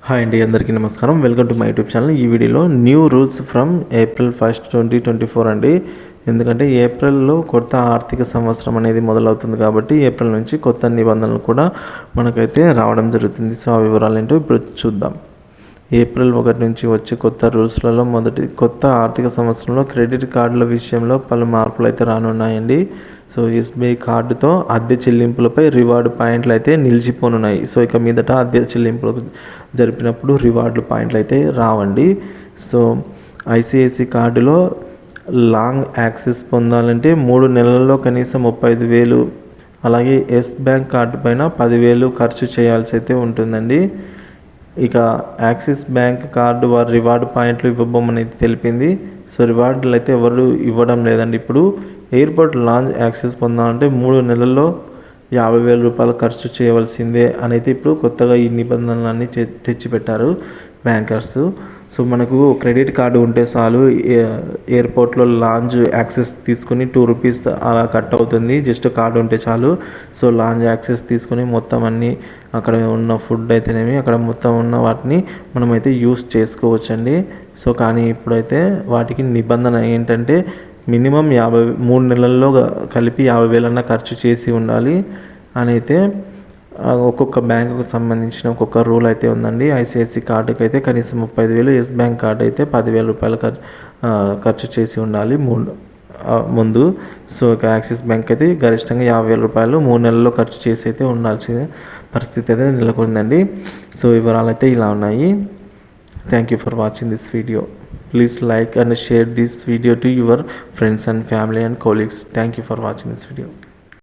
Hi అండి, అందరికీ నమస్కారం. Welcome to my YouTube channel. ఈ వీడియోలో new rules from April 1st, 2024 అండి. ఎందుకంటే ఏప్రిల్లో కొత్త ఆర్థిక సంవత్సరం అనేది మొదలవుతుంది కాబట్టి ఏప్రిల్ నుంచి కొత్త నిబంధనలు కూడా మనకైతే రావడం జరుగుతుంది. సో ఆ వివరాలు ఏంటో ఇప్పుడు చూద్దాం. ఏప్రిల్ 1 నుంచి వచ్చే కొత్త రూల్స్లలో మొదటి కొత్త ఆర్థిక సంవత్సరంలో క్రెడిట్ కార్డుల విషయంలో పలు మార్పులు అయితే రానున్నాయండి. సో ఎస్బీఐ కార్డుతో అద్దె చెల్లింపులపై రివార్డు పాయింట్లు అయితే నిలిచిపోనున్నాయి. సో ఇక మీదట అద్దె చెల్లింపులకు జరిపినప్పుడు రివార్డు పాయింట్లు అయితే రావండి. సో ఐసిఐసి కార్డులో లాంగ్ యాక్సెస్ పొందాలంటే 3 నెలల్లో కనీసం 35,000, అలాగే ఎస్ బ్యాంక్ కార్డు పైన 10,000 ఖర్చు చేయాల్సి అయితే ఉంటుందండి. ఇక యాక్సిస్ బ్యాంక్ కార్డు వారి రివార్డు పాయింట్లు ఇవ్వబోమని తెలిపింది. సో రివార్డులు అయితే ఎవరు ఇవ్వడం లేదండి. ఇప్పుడు ఎయిర్పోర్ట్ లాంజ్ యాక్సెస్ పొందాలంటే 3 నెలల్లో 50,000 రూపాయలు ఖర్చు చేయవలసిందే అనేది ఇప్పుడు కొత్తగా ఈ నిబంధనలన్నీ తెచ్చిపెట్టారు బ్యాంకర్స్. సో మనకు క్రెడిట్ కార్డు ఉంటే చాలు, ఎయిర్పోర్ట్లో లాంజ్ యాక్సెస్ తీసుకుని ₹2 అలా కట్ అవుతుంది. జస్ట్ కార్డు ఉంటే చాలు. సో లాంజ్ యాక్సెస్ తీసుకుని మొత్తం అన్నీ అక్కడ ఉన్న ఫుడ్ అయితేనేమి అక్కడ మొత్తం ఉన్న వాటిని మనమైతే యూస్ చేసుకోవచ్చండి. సో కానీ ఇప్పుడైతే వాటికి నిబంధన ఏంటంటే మినిమం 3 నెలల్లో కలిపి 50,000 ఖర్చు చేసి ఉండాలి అని అయితే ఒక్కొక్క బ్యాంకుకు సంబంధించిన ఒక్కొక్క రూల్ అయితే ఉందండి. ఐసిఐసి కార్డుకి అయితే కనీసం 35,000, ఎస్ బ్యాంక్ కార్డు అయితే 10,000 రూపాయలు ఖర్చు చేసి ఉండాలి ముందు. సో ఇక యాక్సిస్ బ్యాంక్ అయితే గరిష్టంగా 50,000 రూపాయలు 3 నెలల్లో ఖర్చు చేసి అయితే ఉండాల్సిన పరిస్థితి అయితే నెలకొందండి. సో వివరాలు అయితే ఇలా ఉన్నాయి. Thank you for watching this video. Please like and share this video to your friends and family and colleagues. Thank you for watching this video.